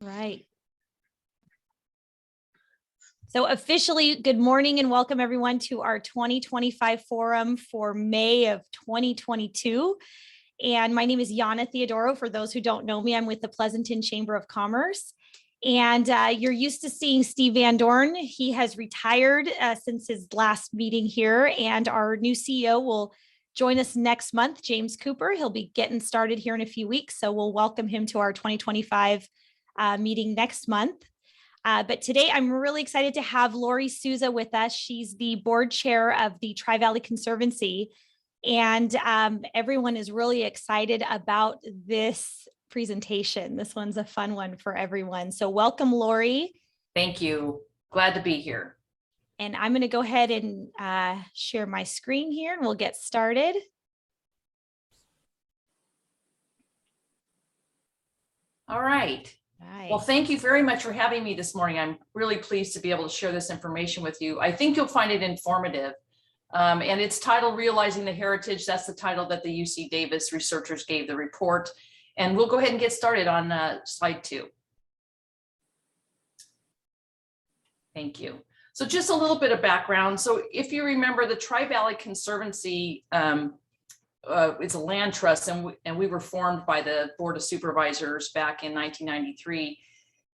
Right. So officially, good morning and welcome everyone to our 2025 forum for May of 2022. And my name is Yana Theodoro. For those who don't know me, I'm with the Pleasanton Chamber of Commerce. And you're used to seeing Steve Van Dorn. He has retired since his last meeting here, and our new CEO will join us next month, James Cooper. He'll be getting started here in a few weeks. So we'll welcome him to our 2025 meeting next month. But today I'm really excited to have Lori Souza with us. She's the board chair of the Tri-Valley Conservancy. And everyone is really excited about this presentation. This one's a fun one for everyone. So welcome, Lori. Thank you. Glad to be here. And I'm going to go ahead and share my screen here and we'll get started. All right. Well, thank you very much for having me this morning. I'm really pleased to be able to share this information with you. I think you'll find it informative. And it's titled Realizing the Heritage. That's the title that the UC Davis researchers gave the report. And we'll go ahead and get started on slide 2. Thank you. So just a little bit of background. So if you remember, the Tri-Valley Conservancy it's a land trust, and we were formed by the Board of Supervisors back in 1993.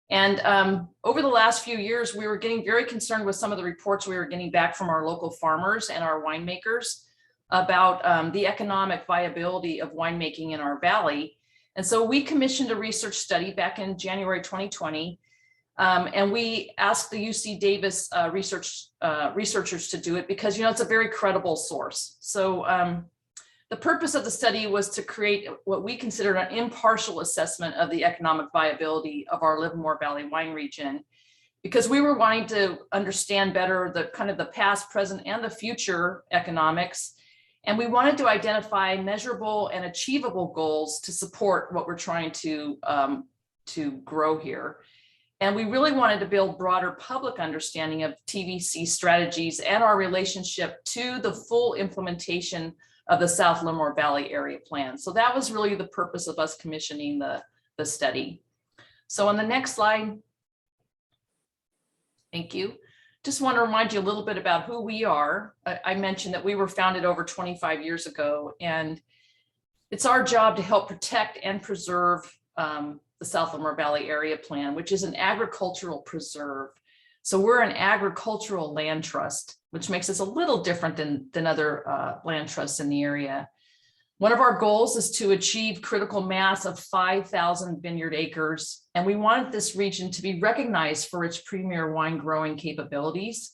And over the last few years, we were getting very concerned with some of the reports we were getting back from our local farmers and our winemakers about the economic viability of winemaking in our valley. And so we commissioned a research study back in January 2020. And we asked the UC Davis researchers to do it because, you know, it's a very credible source. So the purpose of the study was to create what we considered an impartial assessment of the economic viability of our Livermore Valley wine region, because we were wanting to understand better the kind of the past, present, and the future economics. And we wanted to identify measurable and achievable goals to support what we're trying to grow here. And we really wanted to build broader public understanding of TVC strategies and our relationship to the full implementation of the South Livermore Valley Area Plan. So that was really the purpose of us commissioning the study. So on the next slide, thank you. Just want to remind you a little bit about who we are. I mentioned that we were founded over 25 years ago, and it's our job to help protect and preserve the South Livermore Valley Area Plan, which is an agricultural preserve. So we're an agricultural land trust, which makes us a little different than other land trusts in the area. One of our goals is to achieve critical mass of 5,000 vineyard acres, and we wanted this region to be recognized for its premier wine growing capabilities.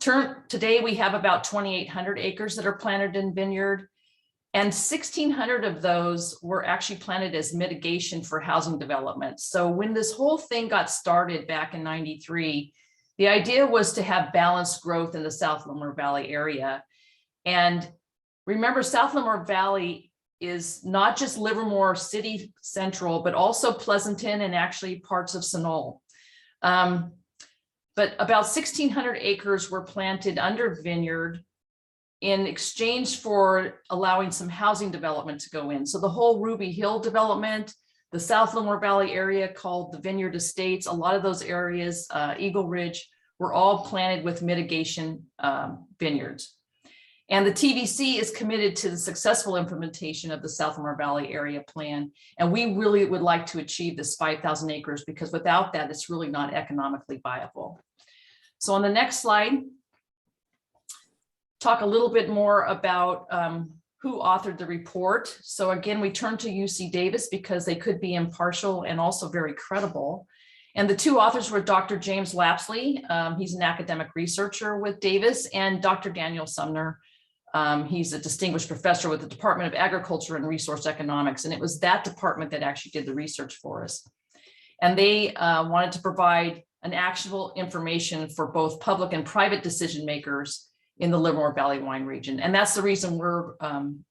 Today, we have about 2,800 acres that are planted in vineyard, and 1,600 of those were actually planted as mitigation for housing development. So when this whole thing got started back in '93, the idea was to have balanced growth in the South Livermore Valley area. And remember, South Livermore Valley is not just Livermore City Central, but also Pleasanton and actually parts of Sunol. But about 1,600 acres were planted under vineyard in exchange for allowing some housing development to go in. So the whole Ruby Hill development, the South Livermore Valley area called the Vineyard Estates, a lot of those areas, Eagle Ridge, were all planted with mitigation vineyards. And the TVC is committed to the successful implementation of the South Livermore Valley Area Plan. And we really would like to achieve this 5,000 acres, because without that, it's really not economically viable. So on the next slide, talk a little bit more about who authored the report. So again, we turn to UC Davis because they could be impartial and also very credible. And the two authors were Dr. James Lapsley, he's an academic researcher with Davis, and Dr. Daniel Sumner. He's a distinguished professor with the Department of Agriculture and Resource Economics. And it was that department that actually did the research for us. And they wanted to provide an actionable information for both public and private decision makers in the Livermore Valley wine region. And that's the reason we're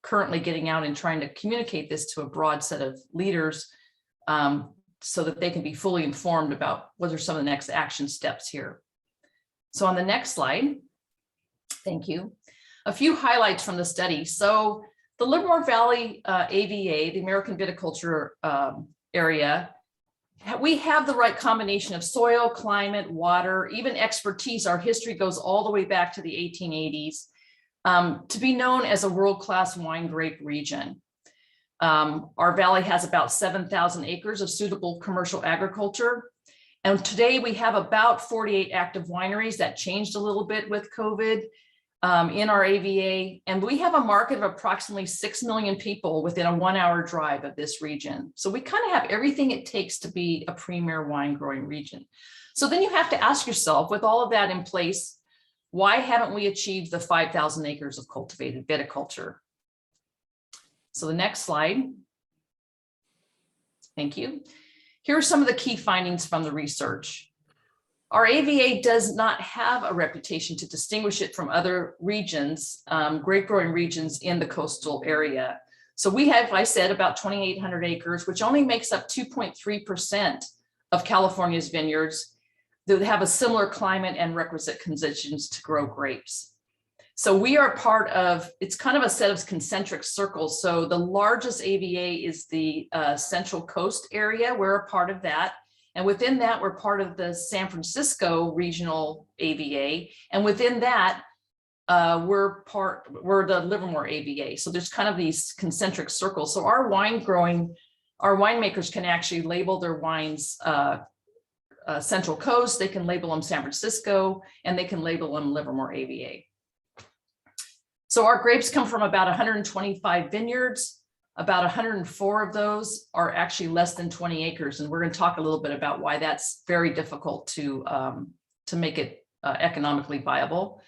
currently getting out and trying to communicate this to a broad set of leaders so that they can be fully informed about what are some of the next action steps here. So on the next slide, thank you. A few highlights from the study. So the Livermore Valley AVA, the American Viticulture area, we have the right combination of soil, climate, water, even expertise. Our history goes all the way back to the 1880s to be known as a world-class wine grape region. Our valley has about 7,000 acres of suitable commercial agriculture. And today we have about 48 active wineries. That changed a little bit with COVID in our AVA. And we have a market of approximately 6 million people within a 1-hour drive of this region. So we kind of have everything it takes to be a premier wine growing region. So then you have to ask yourself, with all of that in place, why haven't we achieved the 5,000 acres of cultivated viticulture? So the next slide. Thank you. Here are some of the key findings from the research. Our AVA does not have a reputation to distinguish it from other regions, grape growing regions in the coastal area. So we have, I said, about 2,800 acres, which only makes up 2.3% of California's vineyards that have a similar climate and requisite conditions to grow grapes. So we are part of, it's kind of a set of concentric circles. So the largest AVA is the Central Coast area. We're a part of that. And within that, we're part of the San Francisco Regional AVA. And within that, we're the Livermore AVA. So there's kind of these concentric circles. So our winemakers can actually label their wines Central Coast, they can label them San Francisco, and they can label them Livermore AVA. So our grapes come from about 125 vineyards. About 104 of those are actually less than 20 acres. And we're going to talk a little bit about why that's very difficult to make it economically viable.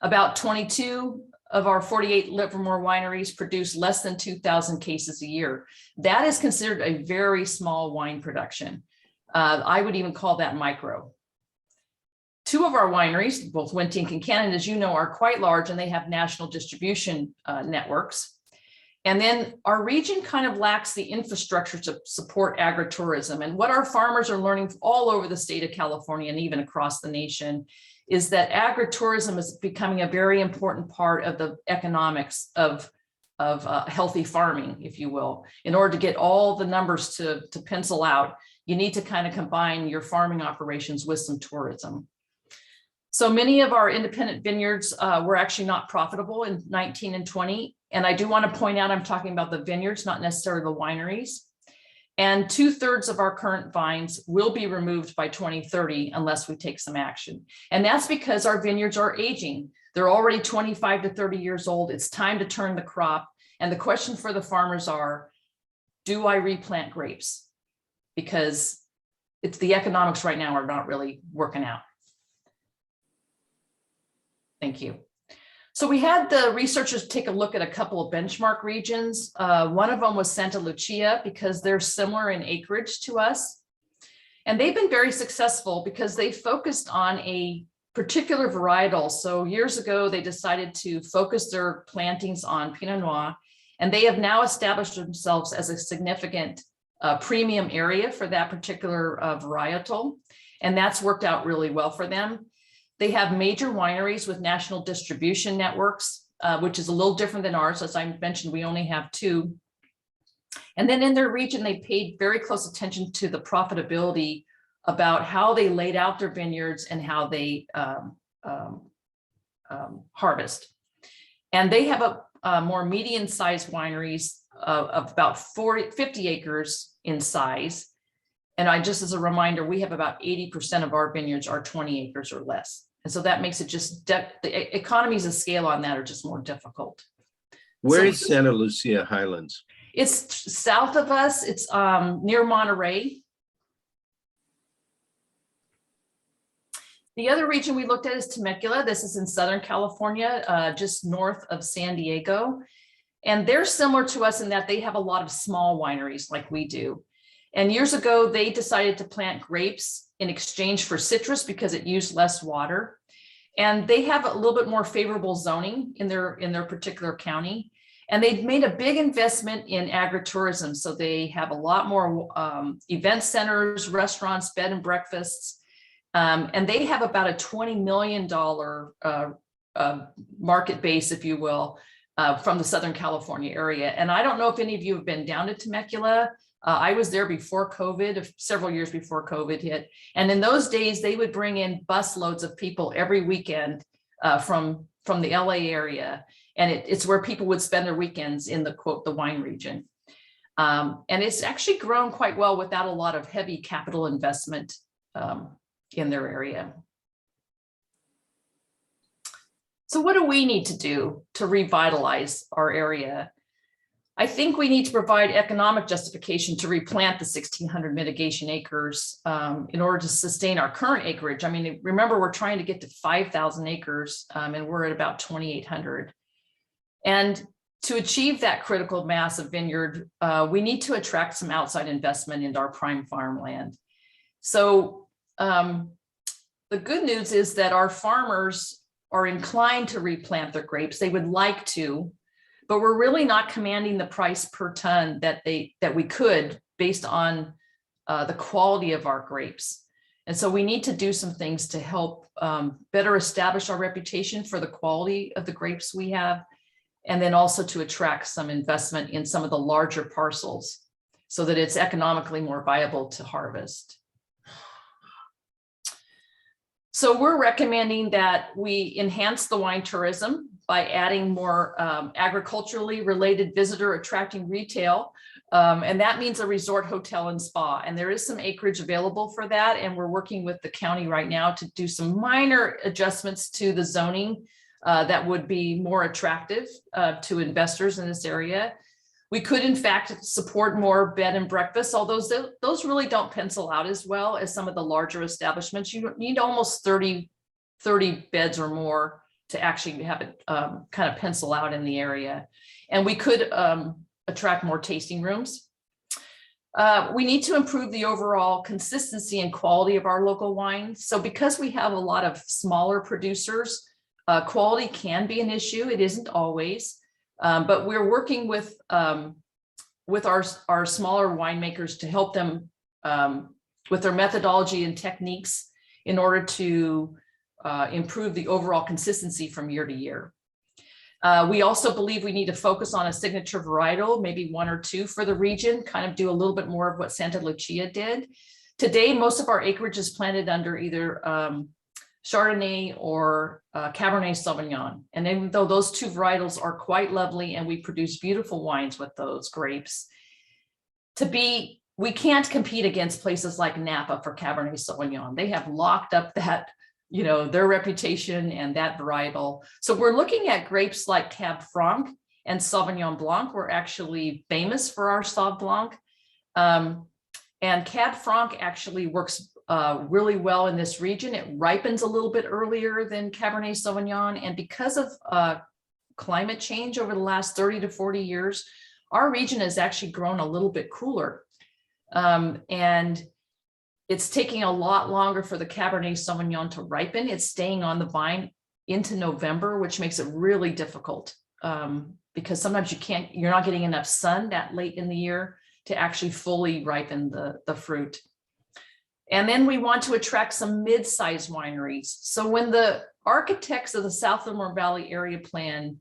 About 22 of our 48 Livermore wineries produce less than 2,000 cases a year. That is considered a very small wine production. I would even call that micro. 2 of our wineries, both Wentink and Cannon, as you know, are quite large, and they have national distribution networks. And then our region kind of lacks the infrastructure to support agritourism. And what our farmers are learning all over the state of California and even across the nation is that agritourism is becoming a very important part of the economics of healthy farming, if you will. In order to get all the numbers to pencil out, you need to kind of combine your farming operations with some tourism. So many of our independent vineyards were actually not profitable in 19 and 20. And I do want to point out, I'm talking about the vineyards, not necessarily the wineries. And 2/3 of our current vines will be removed by 2030 unless we take some action. And that's because our vineyards are aging. They're already 25 to 30 years old. It's time to turn the crop. And the question for the farmers are, do I replant grapes? Because it's the economics right now are not really working out. Thank you. So we had the researchers take a look at a couple of benchmark regions. One of them was Santa Lucia because they're similar in acreage to us. And they've been very successful because they focused on a particular varietal. So years ago, they decided to focus their plantings on Pinot Noir, and they have now established themselves as a significant premium area for that particular varietal. And that's worked out really well for them. They have major wineries with national distribution networks, which is a little different than ours. As I mentioned, we only have 2. And then in their region, they paid very close attention to the profitability about how they laid out their vineyards and how they harvest. And they have a more medium-sized wineries of about 50 acres in size. And just as a reminder, we have about 80% of our vineyards are 20 acres or less. And so that makes it just, the economies of scale on that are just more difficult. Where is Santa Lucia Highlands? It's south of us. It's near Monterey. The other region we looked at is Temecula. This is in Southern California, just north of San Diego. And they're similar to us in that they have a lot of small wineries like we do. And years ago, they decided to plant grapes in exchange for citrus because it used less water. And they have a little bit more favorable zoning in their particular county. And they've made a big investment in agritourism. So they have a lot more event centers, restaurants, bed and breakfasts. And they have about a $20 million market base, if you will, from the Southern California area. And I don't know if any of you have been down to Temecula. I was there before COVID, several years before COVID hit. And in those days, they would bring in bus loads of people every weekend from the LA area. And it's where people would spend their weekends in the quote, the wine region. And it's actually grown quite well without a lot of heavy capital investment in their area. So what do we need to do to revitalize our area? I think we need to provide economic justification to replant the 1,600 mitigation acres in order to sustain our current acreage. I mean, remember, we're trying to get to 5,000 acres and we're at about 2,800. And to achieve that critical mass of vineyard, we need to attract some outside investment into our prime farmland. So the good news is that our farmers are inclined to replant their grapes. They would like to, but we're really not commanding the price per ton that we could based on the quality of our grapes. And so we need to do some things to help better establish our reputation for the quality of the grapes we have, and then also to attract some investment in some of the larger parcels so that it's economically more viable to harvest. So we're recommending that we enhance the wine tourism by adding more agriculturally related visitor attracting retail. And that means a resort, hotel, and spa. And there is some acreage available for that. And we're working with the county right now to do some minor adjustments to the zoning that would be more attractive to investors in this area. We could, in fact, support more bed and breakfast, although those really don't pencil out as well as some of the larger establishments. You need almost 30 beds or more to actually have it kind of pencil out in the area. And we could attract more tasting rooms. We need to improve the overall consistency and quality of our local wines. So because we have a lot of smaller producers, quality can be an issue. It isn't always. But we're working with our smaller winemakers to help them with their methodology and techniques in order to improve the overall consistency from year to year. We also believe we need to focus on a signature varietal, maybe one or two for the region, kind of do a little bit more of what Santa Lucia did. Today, most of our acreage is planted under either Chardonnay or Cabernet Sauvignon. And even though those two varietals are quite lovely and we produce beautiful wines with those grapes, we can't compete against places like Napa for Cabernet Sauvignon. They have locked up that, their reputation and that varietal. So we're looking at grapes like Cab Franc and Sauvignon Blanc. We're actually famous for our Sauv Blanc. And Cab Franc actually works really well in this region. It ripens a little bit earlier than Cabernet Sauvignon. And because of climate change over the last 30 to 40 years, our region has actually grown a little bit cooler. And it's taking a lot longer for the Cabernet Sauvignon to ripen. It's staying on the vine into November, which makes it really difficult because sometimes you're not getting enough sun that late in the year to actually fully ripen the fruit. And then we want to attract some mid-sized wineries. So when the architects of the Southlamer Valley Area Plan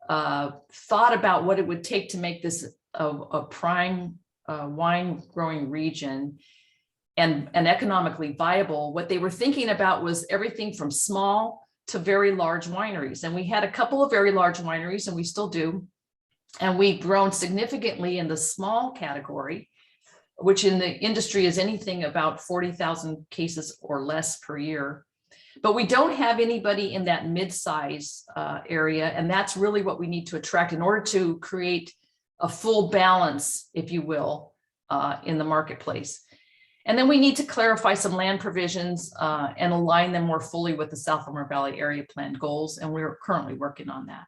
thought about what it would take to make this a prime wine growing region and economically viable, what they were thinking about was everything from small to very large wineries. And we had a couple of very large wineries, and we still do. And we've grown significantly in the small category, which in the industry is anything about 40,000 cases or less per year. But we don't have anybody in that mid-size area. And that's really what we need to attract in order to create a full balance, if you will, in the marketplace. And then we need to clarify some land provisions and align them more fully with the Southlamer Valley Area Plan goals. And we're currently working on that.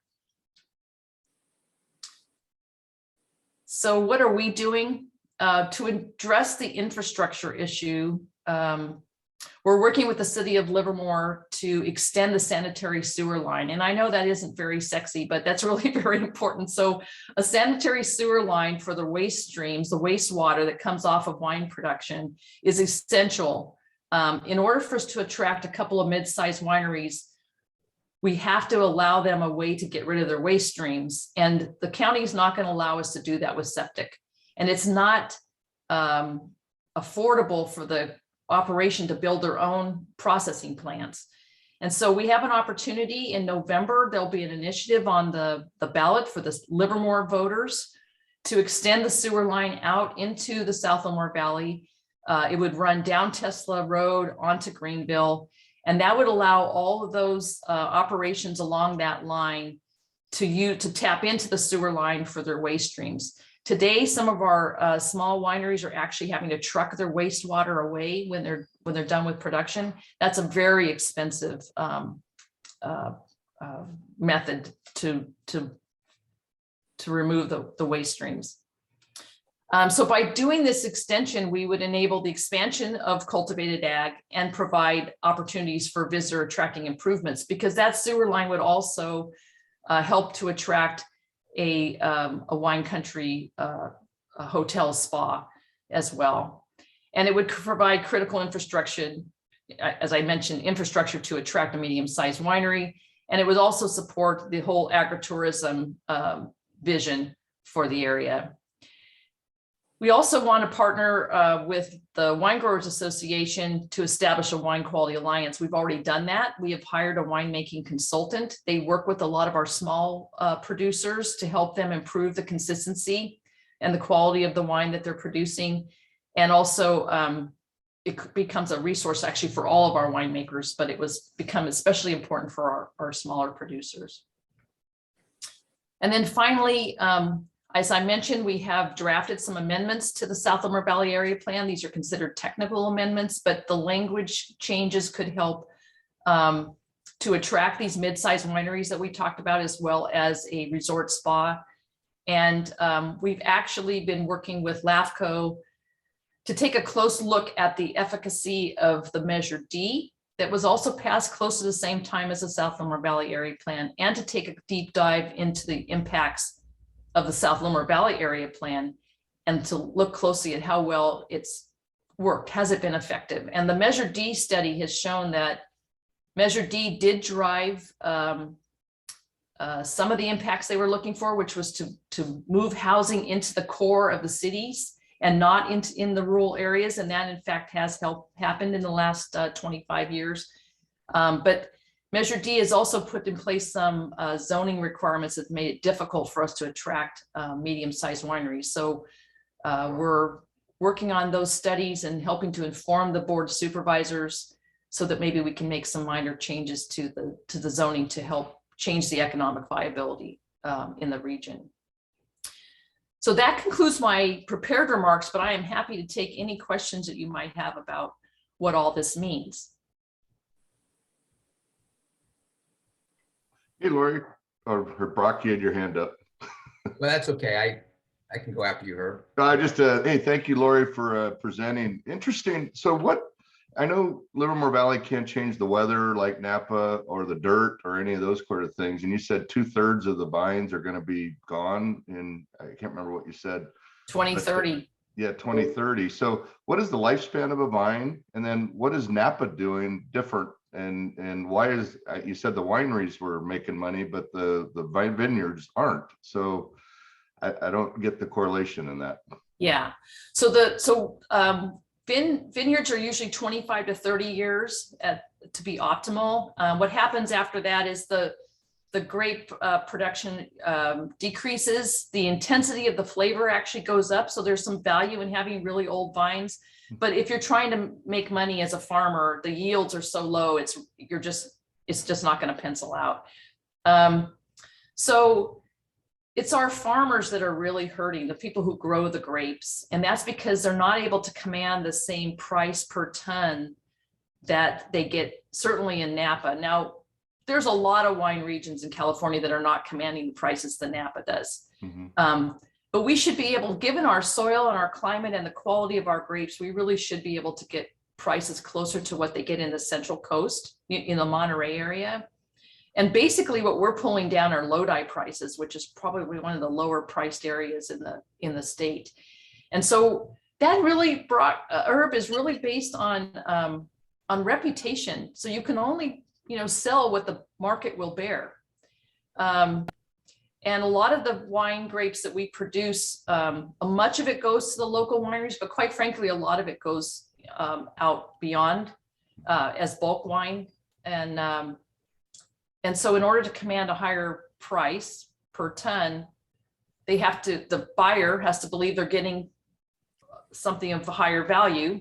So what are we doing to address the infrastructure issue? We're working with the city of Livermore to extend the sanitary sewer line. And I know that isn't very sexy, but that's really very important. So a sanitary sewer line for the waste streams, the wastewater that comes off of wine production is essential. In order for us to attract a couple of mid-sized wineries, we have to allow them a way to get rid of their waste streams. And the county is not going to allow us to do that with septic. And it's not affordable for the operation to build their own processing plants. And so we have an opportunity in November. There'll be an initiative on the ballot for the Livermore voters to extend the sewer line out into the Southlamer Valley. It would run down Tesla Road onto Greenville, and that would allow all of those operations along that line to tap into the sewer line for their waste streams. Today, some of our small wineries are actually having to truck their wastewater away when they're done with production. That's a very expensive method to remove the waste streams. So by doing this extension, we would enable the expansion of cultivated ag and provide opportunities for visitor attracting improvements, because that sewer line would also help to attract a wine country a hotel spa as well. And it would provide critical infrastructure, as I mentioned, infrastructure to attract a medium-sized winery. And it would also support the whole agritourism vision for the area. We also want to partner with the Wine Growers Association to establish a wine quality alliance. We've already done that. We have hired a winemaking consultant. They work with a lot of our small producers to help them improve the consistency and the quality of the wine that they're producing. And also it becomes a resource actually for all of our winemakers, but it was become especially important for our smaller producers. And then finally, as I mentioned, we have drafted some amendments to the Southlamer Valley Area Plan. These are considered technical amendments, but the language changes could help to attract these mid-sized wineries that we talked about, as well as a resort spa. And we've actually been working with LAFCO to take a close look at the efficacy of the Measure D that was also passed close to the same time as the Southlamer Valley Area Plan, and to take a deep dive into the impacts of the Southlamer Valley Area Plan, and to look closely at how well it's worked. Has it been effective? And the Measure D study has shown that Measure D did drive some of the impacts they were looking for, which was to move housing into the core of the cities and not in the rural areas. And that in fact has happened in the last 25 years. But Measure D has also put in place some zoning requirements that made it difficult for us to attract medium-sized wineries. So we're working on those studies and helping to inform the board of supervisors so that maybe we can make some minor changes to the zoning to help change the economic viability in the region. So that concludes my prepared remarks, but I am happy to take any questions that you might have about what all this means. Hey, Lori, or Brock, you had your hand up. Well, that's okay. I can go after you, Herb. I just, hey, thank you, Lori, for presenting. Interesting. So I know Livermore Valley can't change the weather like Napa or the dirt or any of those sort of things. And you said 2/3 of the vines are going to be gone in, I can't remember what you said. 2030. Yeah, 2030. So what is the lifespan of a vine? And then what is Napa doing different? And why is, you said the wineries were making money, but the vine vineyards aren't. So I don't get the correlation in that. Yeah. So vineyards are usually 25 to 30 years to be optimal. What happens after that is the grape production decreases. The intensity of the flavor actually goes up. So there's some value in having really old vines. But if you're trying to make money as a farmer, the yields are so low, it's just not going to pencil out. So it's our farmers that are really hurting, the people who grow the grapes. And that's because they're not able to command the same price per ton that they get certainly in Napa. Now, there's a lot of wine regions in California that are not commanding the prices that Napa does. Mm-hmm. But we should be able, given our soil and our climate and the quality of our grapes, we really should be able to get prices closer to what they get in the Central Coast, in the Monterey area. And basically what we're pulling down are Lodi prices, which is probably one of the lower priced areas in the state. And so that really herb is really based on reputation. So you can only, sell what the market will bear. And a lot of the wine grapes that we produce, much of it goes to the local wineries, but quite frankly, a lot of it goes out beyond as bulk wine. And so in order to command a higher price per ton, the buyer has to believe they're getting something of a higher value.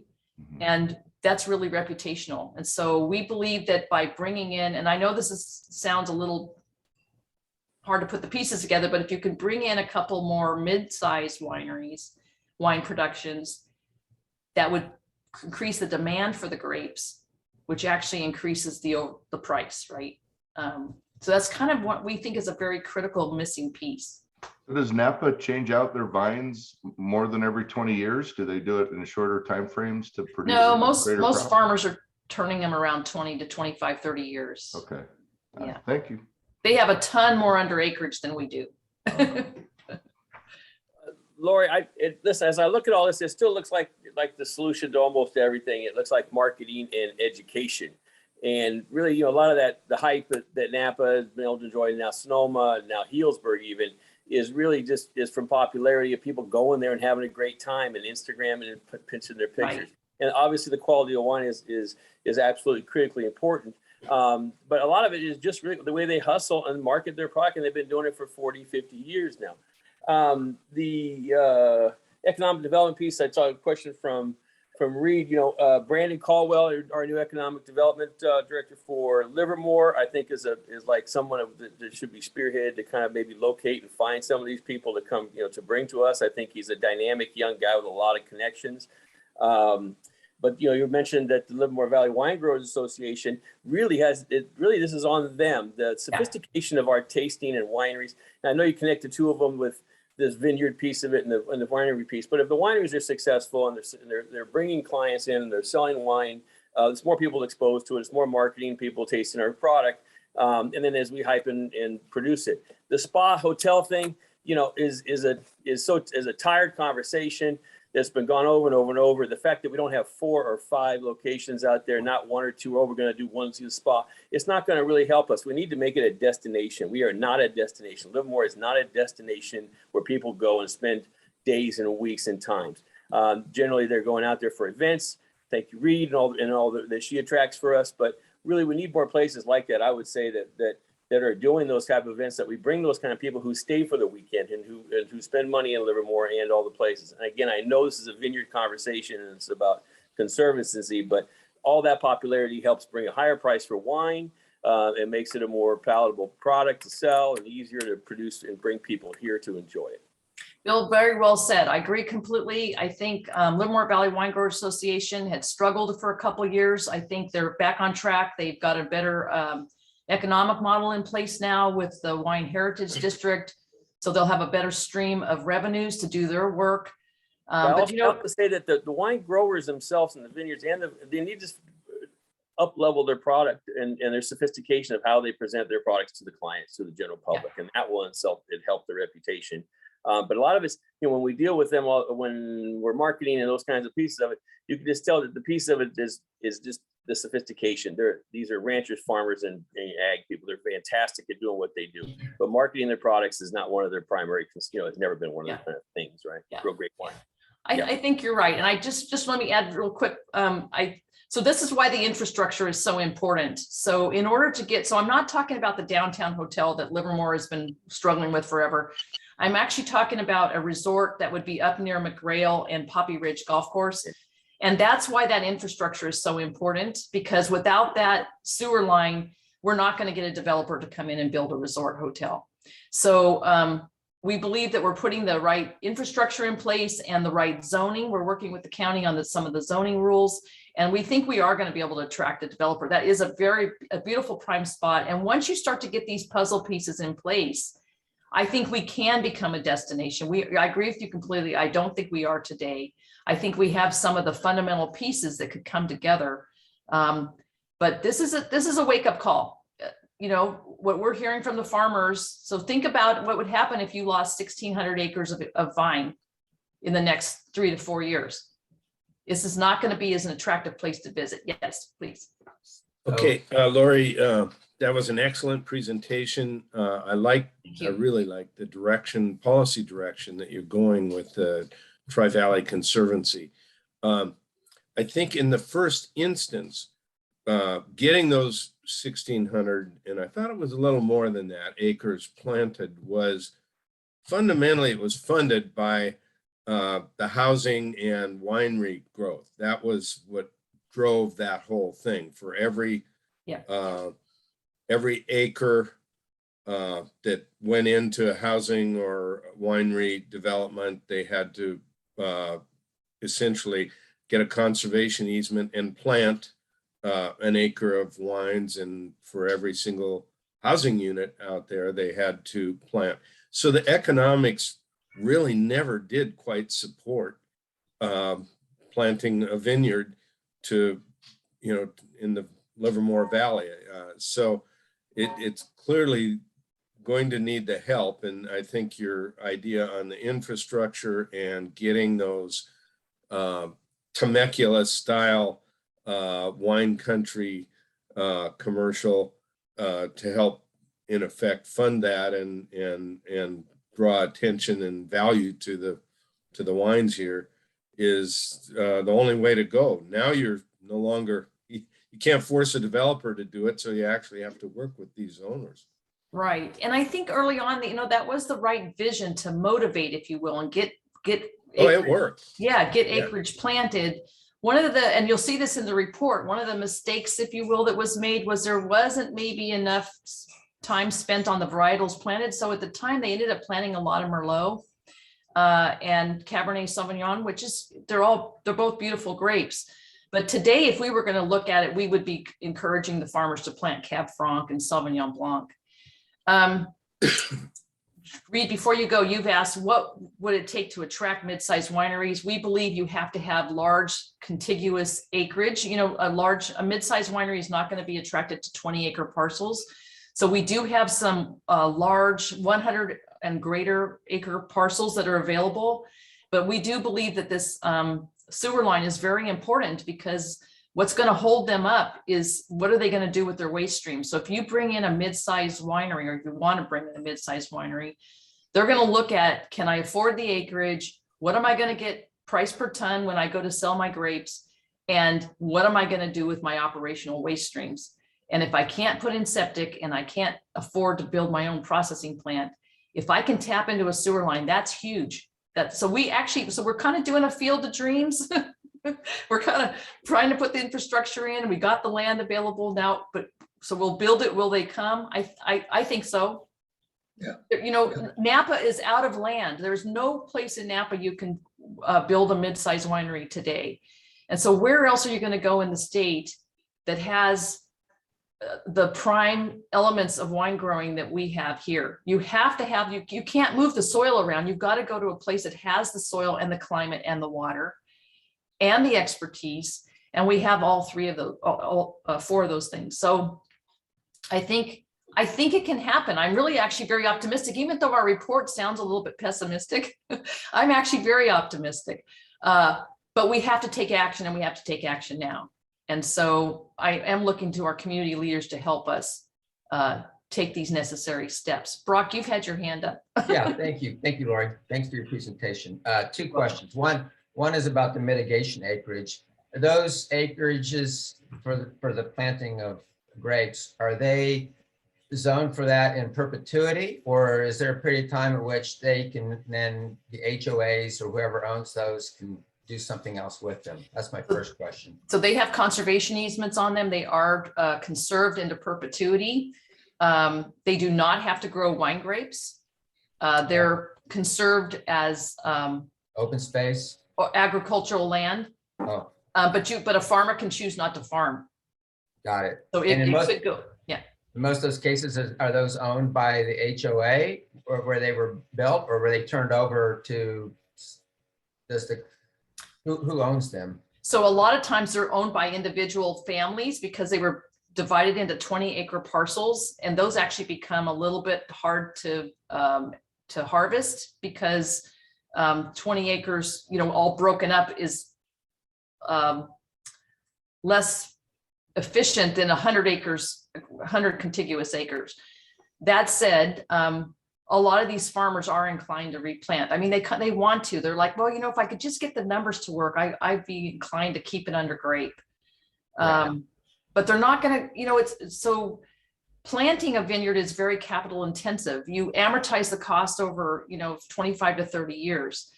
And that's really reputational. And so we believe that by bringing in, and I know sounds a little hard to put the pieces together, but if you can bring in a couple more mid-sized wineries, wine productions, that would increase the demand for the grapes, which actually increases the price, right? So that's kind of what we think is a very critical missing piece. Does Napa change out their vines more than every 20 years? Do they do it in shorter timeframes to produce? No, most crop? farmers are turning them around 20 to 25, 30 years. Okay. Yeah. Thank you. They have a ton more under acreage than we do. Lori, listen, as I look at all this, it still looks like the solution to almost everything. It looks like marketing and education. And really, a lot of the hype that Napa has been able to enjoy, now Sonoma, now Healdsburg even, is really just from popularity of people going there and having a great time and Instagram and pinching their pictures. Right. And obviously the quality of wine is absolutely critically important. But a lot of it is just really the way they hustle and market their product, and they've been doing it for 40, 50 years now. The economic development piece, I saw a question from Reed. Brandon Caldwell, our new economic development director for Livermore, I think is like someone that should be spearheaded to kind of maybe locate and find some of these people to come, to bring to us. I think he's a dynamic young guy with a lot of connections. But you mentioned that the Livermore Valley Wine Growers Association really this is on them. The sophistication of our tasting and wineries. And I know you connected two of them with this vineyard piece of it and the winery piece. But if the wineries are successful and they're bringing clients in and they're selling wine, there's more people exposed to it. It's more marketing, people tasting our product. And then as we hype and produce it, the spa hotel thing, is a tired conversation that's been gone over and over and over. The fact that we don't have 4 or 5 locations out there, not 1 or 2, we're going to do one to the spa, it's not going to really help us. We need to make it a destination. We are not a destination. Livermore is not a destination where people go and spend days and weeks and times. Generally, they're going out there for events. Thank you, Reed, and all that she attracts for us. But really, we need more places like that. I would say that are doing those type of events, that we bring those kind of people who stay for the weekend and who spend money in Livermore and all the places. And again, I know this is a vineyard conversation and it's about conservancy, but all that popularity helps bring a higher price for wine. It makes it a more palatable product to sell and easier to produce and bring people here to enjoy it. Bill, very well said. I agree completely. I think Livermore Valley Wine Growers Association had struggled for a couple of years. I think they're back on track. They've got a better economic model in place now with the Wine Heritage District. So they'll have a better stream of revenues to do their work. But have to say that the wine growers themselves and the vineyards they need to up level their product and their sophistication of how they present their products to the clients, to the general public. And that will in itself, it helped their reputation. But a lot of it's, when we deal with them, when we're marketing and those kinds of pieces of it, you can just tell that the piece of it is just the sophistication. These are ranchers, farmers, and ag people. They're fantastic at doing what they do. But marketing their products is not one of their primary, it's never been one of their kind of things, right? Yeah. Real great wine. I think you're right. And I just let me add real quick. So this is why the infrastructure is so important. So in order to get, so I'm not talking about the downtown hotel that Livermore has been struggling with forever. I'm actually talking about a resort that would be up near McGrail and Poppy Ridge Golf Course. And that's why that infrastructure is so important, because without that sewer line, we're not going to get a developer to come in and build a resort hotel. So we believe that we're putting the right infrastructure in place and the right zoning. We're working with the county on some of the zoning rules. And we think we are going to be able to attract a developer. That is a beautiful prime spot. And once you start to get these puzzle pieces in place, I think we can become a destination. I agree with you completely. I don't think we are today. I think we have some of the fundamental pieces that could come together. But this is a wake-up call. What we're hearing from the farmers. So think about what would happen if you lost 1,600 acres of vine in the next 3 to 4 years. This is not going to be as an attractive place to visit. Yes, please. Okay, Lori, that was an excellent presentation. Thank I you. really like the policy direction that you're going with the Tri-Valley Conservancy. I think in the first instance, getting those 1,600, and I thought it was a little more than that, acres planted was fundamentally, it was funded by the housing and winery growth. That was what drove that whole thing. For every acre that went into housing or winery development, they had to essentially get a conservation easement and plant an acre of wines, and for every single housing unit out there, they had to plant. So the economics really never did quite support planting a vineyard to, in the Livermore Valley. So it's clearly going to need the help. And I think your idea on the infrastructure and getting those Temecula style wine country commercial to help in effect fund that and draw attention and value to the wines here is the only way to go. Now you're no longer, you can't force a developer to do it, so you actually have to work with these owners. Right. And I think early on, that was the right vision to motivate, if you will, and get Oh, it worked. Yeah, get acreage planted. One of and you'll see this in the report, one of the mistakes, if you will, that was made was there wasn't maybe enough time spent on the varietals planted. So at the time they ended up planting a lot of Merlot and Cabernet Sauvignon, which is, they're both beautiful grapes. But today, if we were going to look at it, we would be encouraging the farmers to plant Cab Franc and Sauvignon Blanc. Reed, before you go, you've asked what would it take to attract mid-sized wineries? We believe you have to have large contiguous acreage. A mid-sized winery is not going to be attracted to 20-acre parcels. So we do have some large 100 and greater acre parcels that are available, but we do believe that this sewer line is very important, because what's going to hold them up is what are they going to do with their waste stream? So if you bring in a mid-sized winery, or if you want to bring in a mid-sized winery, they're going to look at, can I afford the acreage? What am I going to get price per ton when I go to sell my grapes? And what am I going to do with my operational waste streams? And if I can't put in septic and I can't afford to build my own processing plant, if I can tap into a sewer line, that's huge. So we're kind of doing a field of dreams. We're kind of trying to put the infrastructure in. We got the land available now, so we'll build it. Will they come? I think so. Yeah. Napa is out of land. There's no place in Napa you can build a mid-sized winery today. And so where else are you going to go in the state that has the prime elements of wine growing that we have here? You have to have, you can't move the soil around. You've got to go to a place that has the soil and the climate and the water and the expertise. And we have all three of those, four of those things. So I think it can happen. I'm really actually very optimistic, even though our report sounds a little bit pessimistic. I'm actually very optimistic, but we have to take action, and we have to take action now. And so I am looking to our community leaders to help us take these necessary steps. Brock, you've had your hand up. Yeah, thank you. Thank you, Lori. Thanks for your presentation. Two questions. One is about the mitigation acreage. Are those acreages for the planting of grapes, are they zoned for that in perpetuity, or is there a period of time at which they can then, the HOAs or whoever owns those, can do something else with them? That's my first question. So they have conservation easements on them. They are conserved into perpetuity. They do not have to grow wine grapes. They're conserved as Open space? or agricultural land. Oh, But a farmer can choose not to farm. got it. So And it in could go, yeah. In most of those cases, are those owned by the HOA or where they were built, or were they turned over to, who owns them? So a lot of times they're owned by individual families because they were divided into 20-acre parcels, and those actually become a little bit hard to harvest because 20 acres, all broken up is less efficient than 100 acres, 100 contiguous acres. That said, a lot of these farmers are inclined to replant. I mean, they want to. They're like, well, if I could just get the numbers to work, I'd be inclined to keep it under grape. Right. But they're not going to, it's so planting a vineyard is very capital intensive. You amortize the cost over, 25 to 30 years.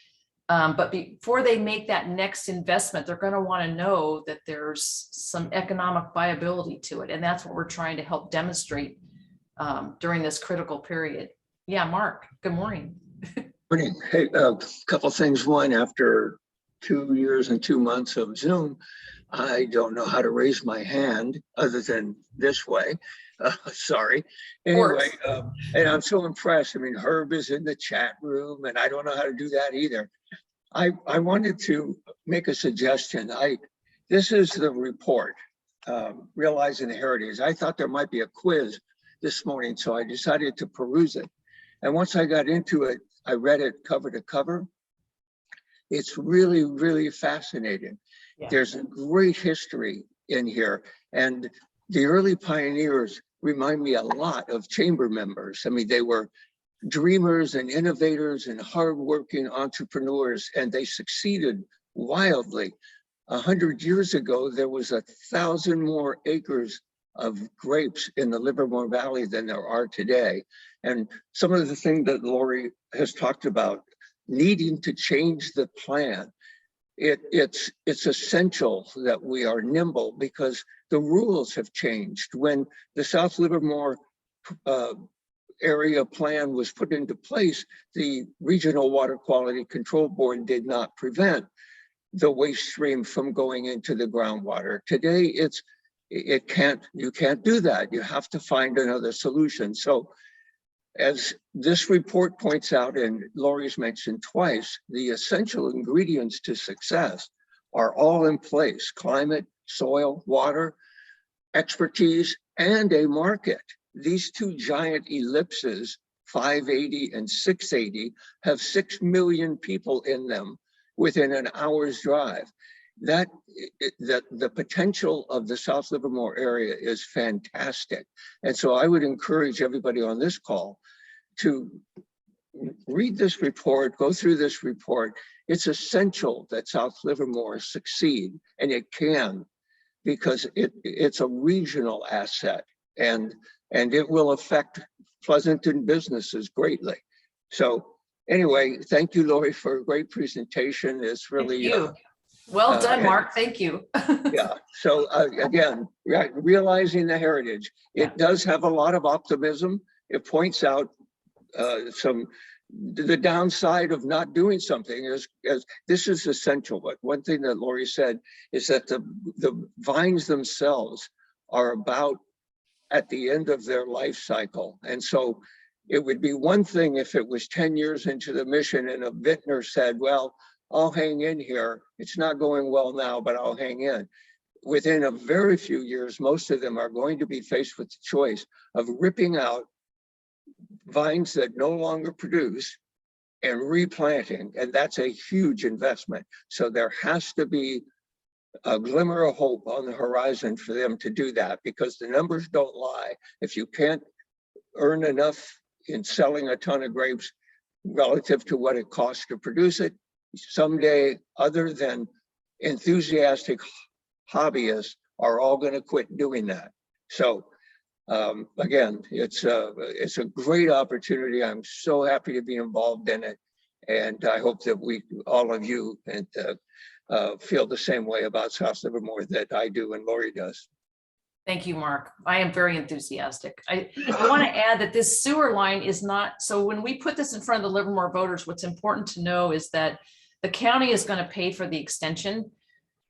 But before they make that next investment, they're going to want to know that there's some economic viability to it. And that's what we're trying to help demonstrate during this critical period. Yeah, Mark, good morning. Morning. Hey, a couple things. One, after 2 years and 2 months of Zoom, I don't know how to raise my hand other than this way. Sorry. Anyway, and I'm so impressed. I mean, Herb is in the chat room and I don't know how to do that either. I wanted to make a suggestion. This is the report, Realizing the Heritage. I thought there might be a quiz this morning, so I decided to peruse it. And once I got into it, I read it cover to cover. It's really, really fascinating. Yeah. There's a great history in here. And the early pioneers remind me a lot of chamber members. I mean, they were dreamers and innovators and hardworking entrepreneurs, and they succeeded wildly. 100 years ago, there was 1,000 more acres of grapes in the Livermore Valley than there are today. And some of the things that Lori has talked about, needing to change the plan, it's essential that we are nimble because the rules have changed. When the South Livermore area plan was put into place, the Regional Water Quality Control Board did not prevent the waste stream from going into the groundwater. Today, you can't do that. You have to find another solution. So as this report points out, and Lori's mentioned twice, the essential ingredients to success are all in place: climate, soil, water, expertise, and a market. These two giant ellipses, 580 and 680, have 6 million people in them within an hour's drive. That the potential of the South Livermore area is fantastic. And so I would encourage everybody on this call to read this report, go through this report. It's essential that South Livermore succeed, and it can, because it's a regional asset, and it will affect Pleasanton businesses greatly. So anyway, thank you, Lori, for a great presentation. It's really well done, Mark. Thank you. Yeah. So again, realizing the heritage, it does have a lot of optimism. It points out the downside of not doing something is this is essential. But one thing that Lori said is that the vines themselves are about at the end of their life cycle. And so it would be one thing if it was 10 years into the mission and a vintner said, well, I'll hang in here. It's not going well now, but I'll hang in. Within a very few years, most of them are going to be faced with the choice of ripping out vines that no longer produce and replanting. And that's a huge investment. So there has to be a glimmer of hope on the horizon for them to do that, because the numbers don't lie. If you can't earn enough in selling a ton of grapes relative to what it costs to produce it, someday other than enthusiastic hobbyists are all going to quit doing that. So again, it's a great opportunity. I'm so happy to be involved in it, and I hope that all of you feel the same way about South Livermore that I do and Lori does. Thank you, Mark. I am very enthusiastic. I want to add that this sewer line is not, so when we put this in front of the Livermore voters, what's important to know is that the county is going to pay for the extension.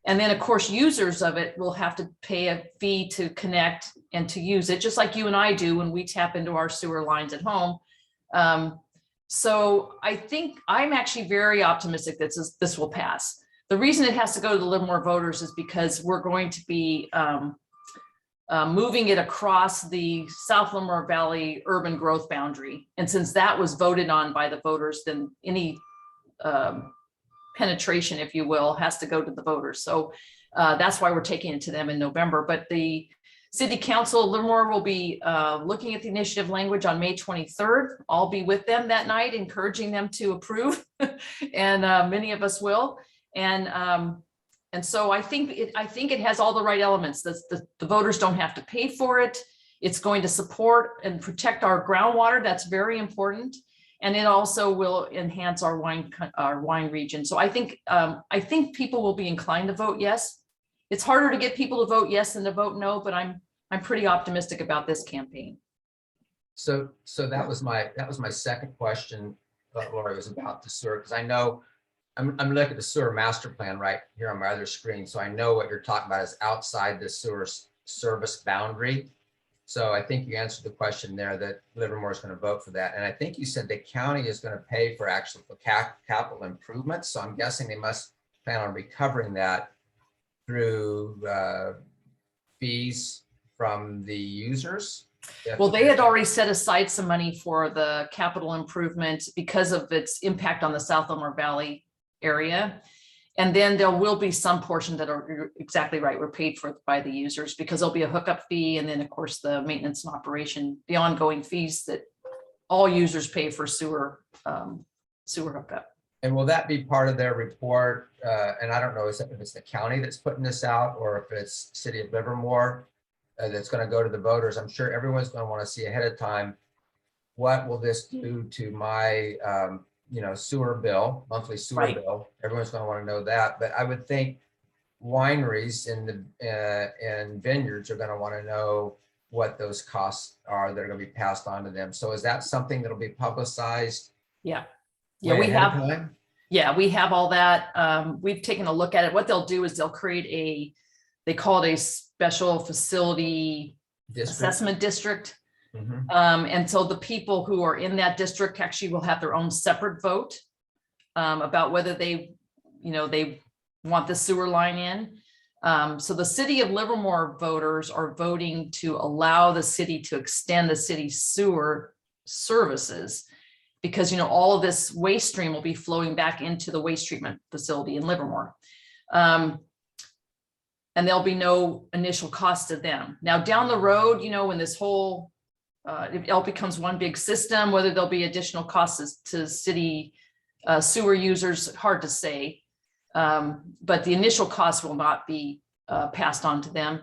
And then of course, users of it will have to pay a fee to connect and to use it, just like you and I do when we tap into our sewer lines at home. So I think I'm actually very optimistic that this will pass. The reason it has to go to the Livermore voters is because we're going to be moving it across the South Livermore Valley urban growth boundary. And since that was voted on by the voters, then any penetration, if you will, has to go to the voters. So That's why we're taking it to them in November. But the City Council of Livermore will be looking at the initiative language on May 23rd. I'll be with them that night, encouraging them to approve, and many of us will. And so I think it has all the right elements. The voters don't have to pay for it. It's going to support and protect our groundwater. That's very important. And it also will enhance our wine region. So I think people will be inclined to vote yes. It's harder to get people to vote yes than to vote no, but I'm pretty optimistic about this campaign. So that was my second question, Lori, was about the sewer, because I know I'm looking at the sewer master plan right here on my other screen. So I know what you're talking about is outside the sewer service boundary. So I think you answered the question there that Livermore is going to vote for that. And I think you said the county is going to pay for actual capital improvements. So I'm guessing they must plan on recovering that through fees from the users. Well, they had already set aside some money for the capital improvement because of its impact on the Southlamer Valley area. And then there will be some portion that are exactly right, were paid for by the users, because there'll be a hookup fee. And then of course, the maintenance and operation, the ongoing fees that all users pay for sewer hookup. And will that be part of their report? And I don't know if it's the county that's putting this out or if it's City of Livermore that's going to go to the voters. I'm sure everyone's going to want to see ahead of time, what will this do to my sewer bill, monthly sewer bill? Everyone's going to want to know that. But I would think wineries and vineyards are going to want to know what those costs are that are going to be passed on to them. So is that something that'll be publicized? Yeah, we have all that. We've taken a look at it. What they'll do is they'll create they call it a special facility assessment district. Mm-hmm. And so the people who are in that district actually will have their own separate vote about whether they want the sewer line in. So the City of Livermore voters are voting to allow the city to extend the city's sewer services, because all of this waste stream will be flowing back into the waste treatment facility in Livermore. And there'll be no initial cost to them. Now down the road, when this whole it all becomes one big system, whether there'll be additional costs to city sewer users, hard to say. But the initial cost will not be passed on to them.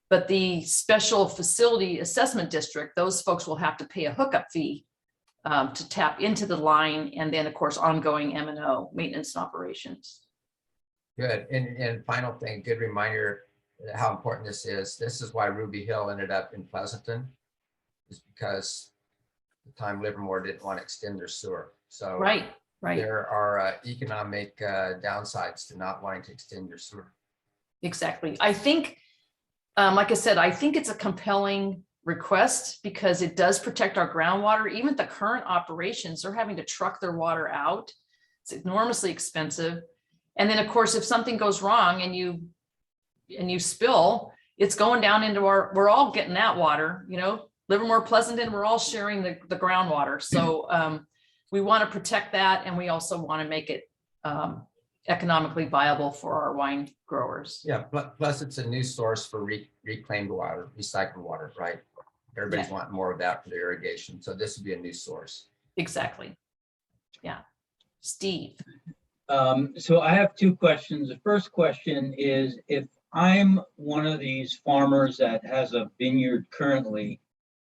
But the special facility assessment district, those folks will have to pay a hookup fee to tap into the line, and then of course ongoing M&O, maintenance and operations. Good. And final thing, good reminder how important this is. This is why Ruby Hill ended up in Pleasanton, is because the time Livermore didn't want to extend their sewer. So right. There are economic downsides to not wanting to extend your sewer. Exactly. I think, like I said, I think it's a compelling request because it does protect our groundwater. Even the current operations, they're having to truck their water out. It's enormously expensive. And then of course, if something goes wrong and you spill, it's going down into we're all getting that water, Livermore, Pleasanton, we're all sharing the groundwater. So we want to protect that. And we also want to make it economically viable for our wine growers. Yeah, plus it's a new source for reclaimed water, recycled water, right? Everybody's wanting more of that for their irrigation. So this would be a new source. Exactly. Yeah. Steve. So I have two questions. The first question is, if I'm one of these farmers that has a vineyard currently,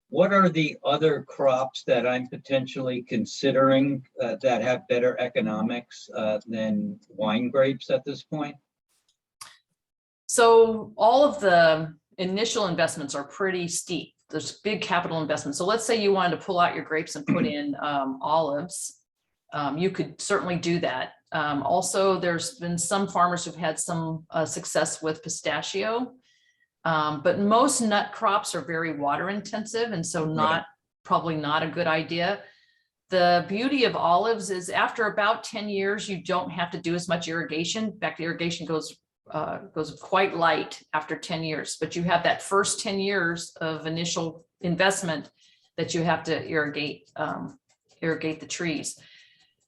what are the other crops that I'm potentially considering that have better economics than wine grapes at this point? So all of the initial investments are pretty steep. There's big capital investments. So let's say you wanted to pull out your grapes and put in olives. You could certainly do that. Also, there's been some farmers who've had some success with pistachio. But most nut crops are very water intensive, and so probably not a good idea. The beauty of olives is after about 10 years, you don't have to do as much irrigation. In fact, the irrigation goes quite light after 10 years, but you have that first 10 years of initial investment that you have to irrigate the trees.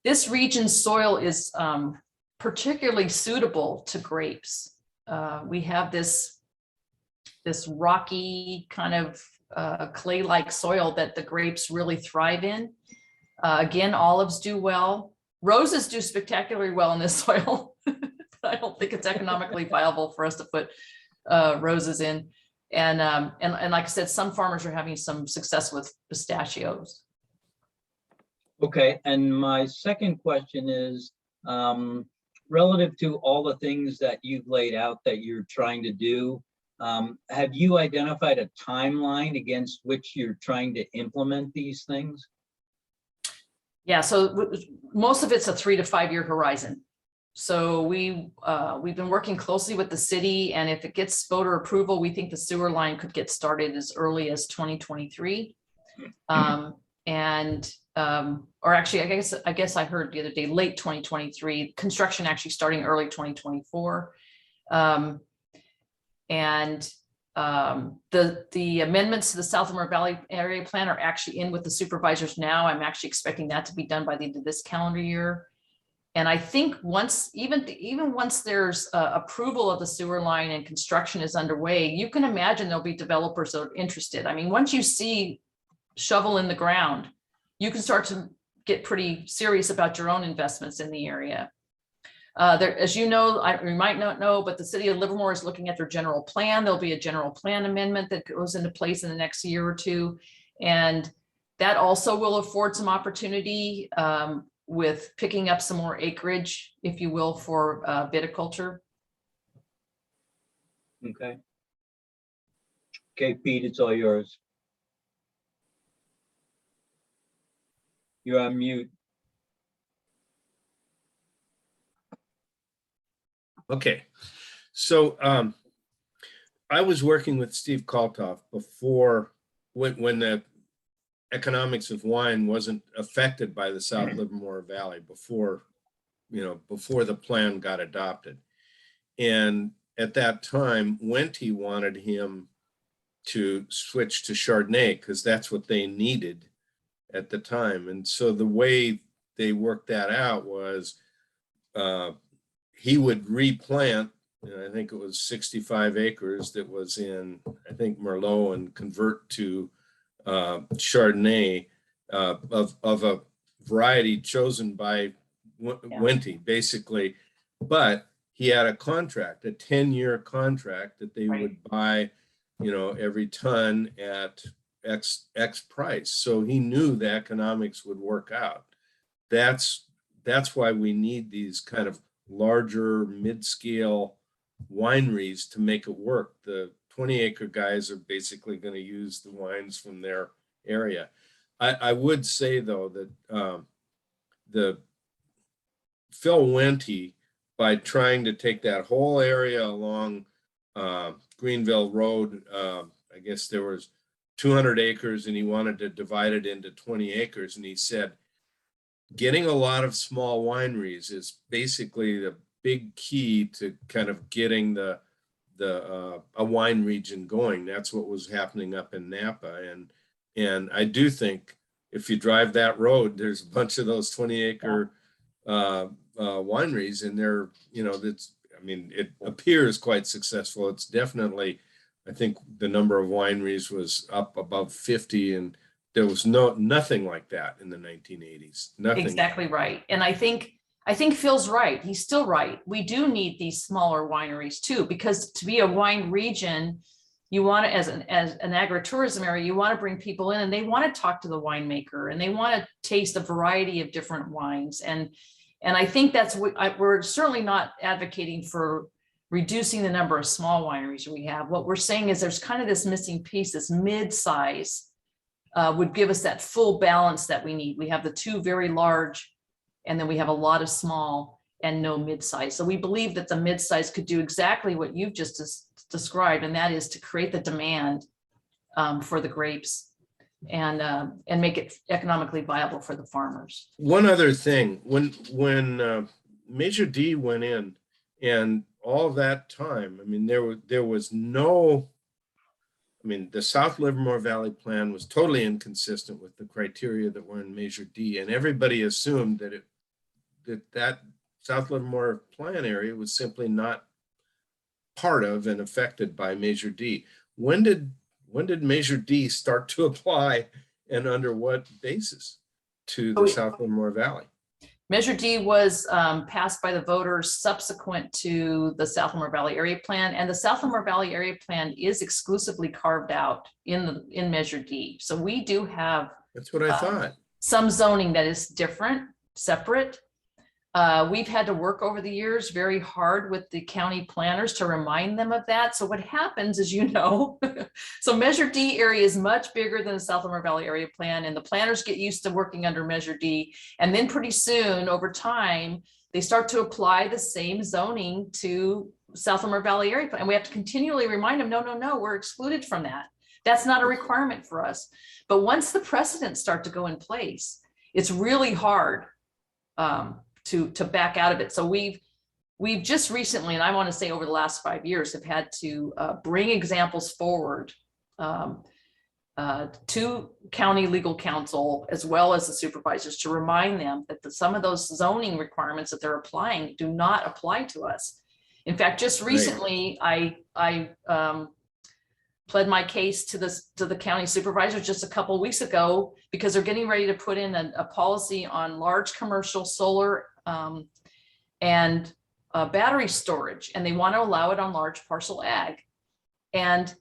This region's soil is particularly suitable to grapes. we have this rocky kind of clay-like soil that the grapes really thrive in. Again, olives do well. Roses do spectacularly well in this soil. I don't think it's economically viable for us to put roses in. And like I said, some farmers are having some success with pistachios. Okay, and my second question is, relative to all the things that you've laid out that you're trying to do, have you identified a timeline against which you're trying to implement these things? Yeah, so most of it's a 3 to 5 year horizon. So we've been working closely with the city, and if it gets voter approval, we think the sewer line could get started as early as 2023. Or actually, I guess I heard the other day, late 2023, construction actually starting early 2024. The amendments to the Southlamer Valley Area Plan are actually in with the supervisors now. I'm actually expecting that to be done by the end of this calendar year. And I think even once there's approval of the sewer line and construction is underway, you can imagine there'll be developers that are interested. I mean, once you see shovel in the ground, you can start to get pretty serious about your own investments in the area. As you know, you might not know, but the city of Livermore is looking at their general plan. There'll be a general plan amendment that goes into place in the next year or two. And that also will afford some opportunity with picking up some more acreage, if you will, for viticulture. Okay. Okay, Pete, it's all yours. You're on mute. Okay, so I was working with Steve Kaltoff before, when the economics of wine wasn't affected by the South Livermore Valley, before the plan got adopted. And at that time, Wente wanted him to switch to Chardonnay because that's what they needed at the time. And so the way they worked that out was he would replant, I think it was 65 acres that was in, I think, Merlot, and convert to Chardonnay of a variety chosen by Wente, basically. But he had a contract, a 10-year contract that they would buy, every ton at X price. So he knew the economics would work out. That's why we need these kind of larger mid-scale wineries to make it work. The 20-acre guys are basically going to use the wines from their area. I would say, though, that the Phil Wente, by trying to take that whole area along Greenville Road, I guess there was 200 acres and he wanted to divide it into 20 acres. And he said, getting a lot of small wineries is basically the big key to kind of getting a wine region going. That's what was happening up in Napa. And I do think if you drive that road, there's a bunch of those 20-acre wineries, and they're, it appears quite successful. It's definitely, I think the number of wineries was up above 50, and there was nothing like that in the 1980s. Nothing. Exactly right. And I think Phil's right. He's still right. We do need these smaller wineries too, because to be a wine region, you want to, as an agritourism area, you want to bring people in and they want to talk to the winemaker and they want to taste a variety of different wines. And I think that's what we're certainly not advocating for reducing the number of small wineries we have. What we're saying is there's kind of this missing piece, this mid-size would give us that full balance that we need. We have the two very large, and then we have a lot of small and no mid-size. So we believe that the mid-size could do exactly what you've just described, and that is to create the demand for the grapes and make it economically viable for the farmers. One other thing, when Measure D went in, and all that time, there was no, the South Livermore Valley Plan was totally inconsistent with the criteria that were in Measure D, and everybody assumed that South Livermore Plan area was simply not part of and affected by Measure D. When did Measure D start to apply, and under what basis to the Southlamer Valley? Measure D was passed by the voters subsequent to the Southlamer Valley Area Plan, and the Southlamer Valley Area Plan is exclusively carved out in Measure D. So we do have That's what I thought. some zoning that is different, separate. We've had to work over the years very hard with the county planners to remind them of that. So what happens is, so Measure D area is much bigger than the Southlamer Valley Area Plan, and the planners get used to working under Measure D. And then pretty soon, over time, they start to apply the same zoning to Southlamer Valley Area Plan. And we have to continually remind them, no, we're excluded from that. That's not a requirement for us. But once the precedents start to go in place, it's really hard to back out of it. So we've just recently, and I want to say over the last 5 years, have had to bring examples forward to county legal counsel as well as the supervisors to remind them that some of those zoning requirements that they're applying do not apply to us. In fact, just recently, I pled my case to the county supervisors just a couple of weeks ago because they're getting ready to put in a policy on large commercial solar and battery storage, and they want to allow it on large parcel ag. And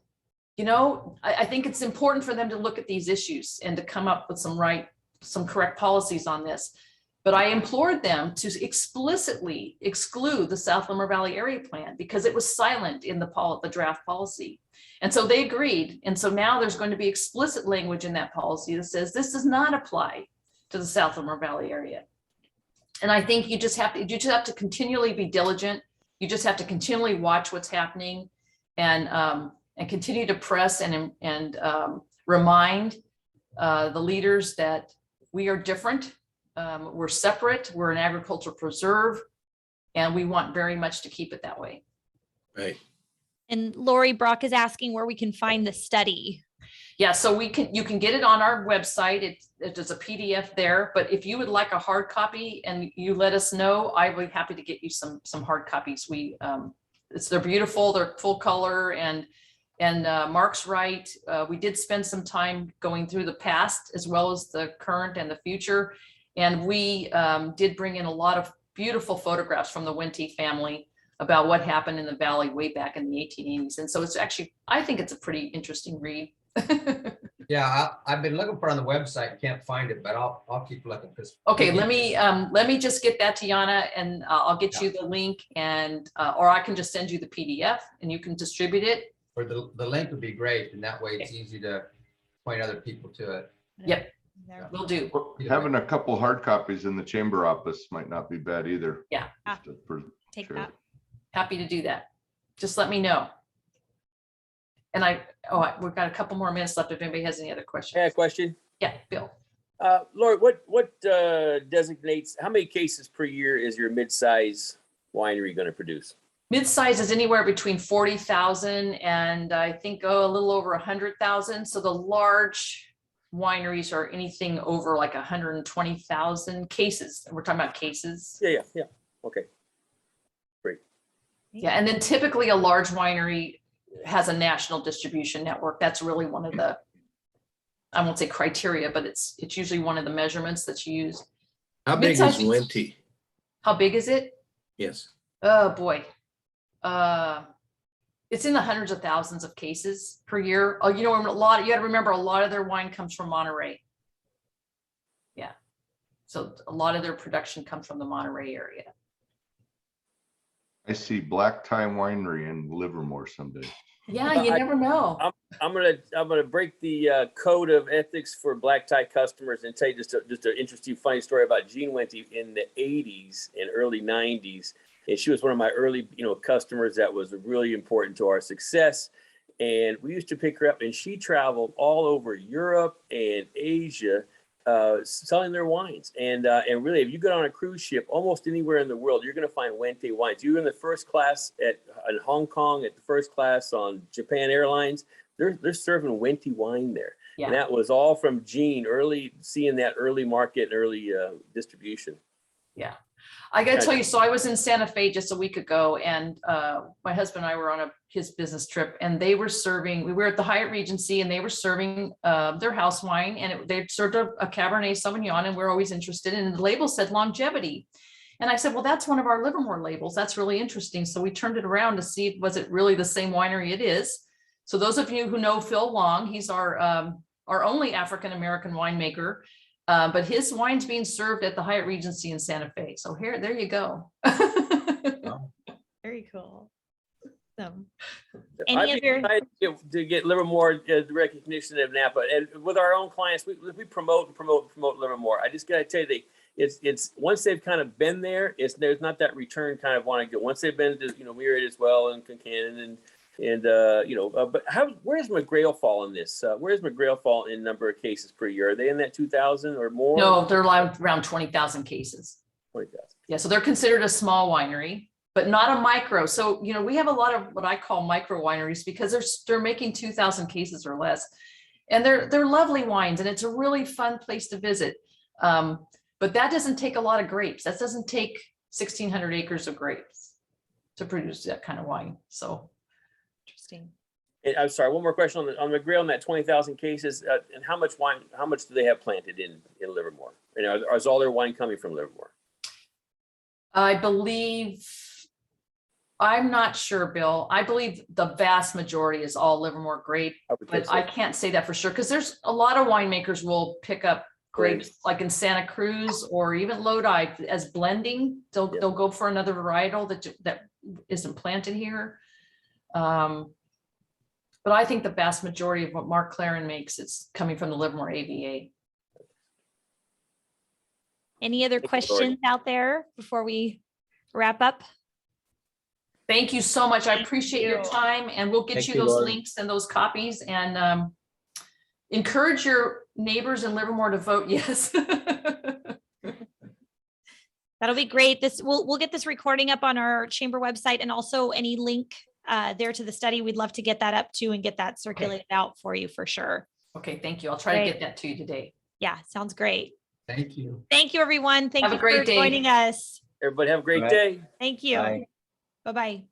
I think it's important for them to look at these issues and to come up with some correct policies on this. But I implored them to explicitly exclude the Southlamer Valley Area Plan because it was silent in the draft policy. And so they agreed. And so now there's going to be explicit language in that policy that says this does not apply to the Southlamer Valley area. And I think you just have to continually be diligent. You just have to continually watch what's happening and continue to press and remind the leaders that we are different. We're separate. We're an agricultural preserve, and we want very much to keep it that way. Right. And Lori Brock is asking where we can find the study. Yeah, so you can get it on our website. There's a PDF there, but if you would like a hard copy and you let us know, I'd be happy to get you some hard copies. They're beautiful, they're full color, and Mark's right. We did spend some time going through the past as well as the current and the future. And we did bring in a lot of beautiful photographs from the Wente family about what happened in the valley way back in the 1880s. And so it's actually, I think it's a pretty interesting read. Yeah, I've been looking for it on the website, can't find it, but I'll keep looking. Okay, let me just get that to Yana, and I'll get you the link, and or I can just send you the PDF and you can distribute it. Or the link would be great, and that way it's easy to point other people to it. Yep, will do. Having a couple hard copies in the chamber office might not be bad either. Yeah, Take Sure. that. happy to do that. Just let me know. And we've got a couple more minutes left if anybody has any other questions. Yeah, question. Yeah, Bill. Lori, what designates, how many cases per year is your mid-size winery going to produce? Mid-size is anywhere between 40,000 and I think a little over 100,000. So the large wineries are anything over like 120,000 cases. We're talking about cases. Yeah. Okay. Yeah, and then typically a large winery has a national distribution network. That's really one of the, I won't say criteria, but it's usually one of the measurements that you use. How big is Mid-size- Wente? How big is it? Yes. Oh boy. It's in the hundreds of thousands of cases per year. Oh, you got to remember a lot of their wine comes from Monterey. Yeah. So a lot of their production comes from the Monterey area. I see Black Tie Winery in Livermore someday. Yeah, you never know. I'm gonna break the code of ethics for black tie customers and tell you just an interesting, funny story about Jean Wente in the 80s and early 90s. And she was one of my early, customers that was really important to our success. And we used to pick her up, and she traveled all over Europe and Asia, selling their wines. And really, if you go on a cruise ship, almost anywhere in the world, you're going to find Wente wines. You're in the first class in Hong Kong, at the first class on Japan Airlines. They're serving Wente wine there. Yeah. And that was all from Jean, seeing that early market and early distribution. Yeah. I gotta tell you, so I was in Santa Fe just a week ago, and my husband and I were on his business trip, and they were serving, we were at the Hyatt Regency, and they were serving their house wine, and they served a Cabernet Sauvignon, and we're always interested, and the label said longevity. And I said, well, that's one of our Livermore labels. That's really interesting. So we turned it around to see, was it really the same winery? It is. So those of you who know Phil Long, he's our only African-American winemaker. But his wine's being served at the Hyatt Regency in Santa Fe. So there you go. Very cool. So, I'd any be other? excited to get Livermore recognition of Napa, and with our own clients, we promote Livermore. I just gotta tell you, it's once they've kind of been there, there's not that return kind of want to go. Once they've been to Myriad as well, and Concannon and but where's McGrail fall in this? Where's McGrail fall in number of cases per year? Are they in that 2,000 or more? No, they're around 20,000 cases. 20,000. Yeah, so they're considered a small winery, but not a micro. So, we have a lot of what I call micro wineries because they're making 2,000 cases or less. And they're lovely wines, and it's a really fun place to visit. But that doesn't take a lot of grapes. That doesn't take 1,600 acres of grapes to produce that kind of wine. So Interesting. And I'm sorry, one more question on McGrail and that 20,000 cases, and how much do they have planted in Livermore? And is all their wine coming from Livermore? I believe, I'm not sure, Bill. I believe the vast majority is all Livermore grape, but I can't say that for sure because there's a lot of winemakers will pick up grapes like in Santa Cruz or even Lodi as blending. They'll go for another varietal that isn't planted here. But I think the vast majority of what Mark Claren makes is coming from the Livermore AVA. Any other questions out there before we wrap up? Thank you so much. I appreciate your time, and we'll get you those links and those copies, and encourage your neighbors in Livermore to vote yes. That'll be great. We'll get this recording up on our chamber website, and also any link there to the study. We'd love to get that up too and get that circulated out for you for sure. Okay, thank you. I'll try to get that to you today. Yeah, sounds great. Thank you. Thank you, everyone. Thank Have you a great for day. joining us. Everybody have a great day. Thank you. Bye. Bye-bye.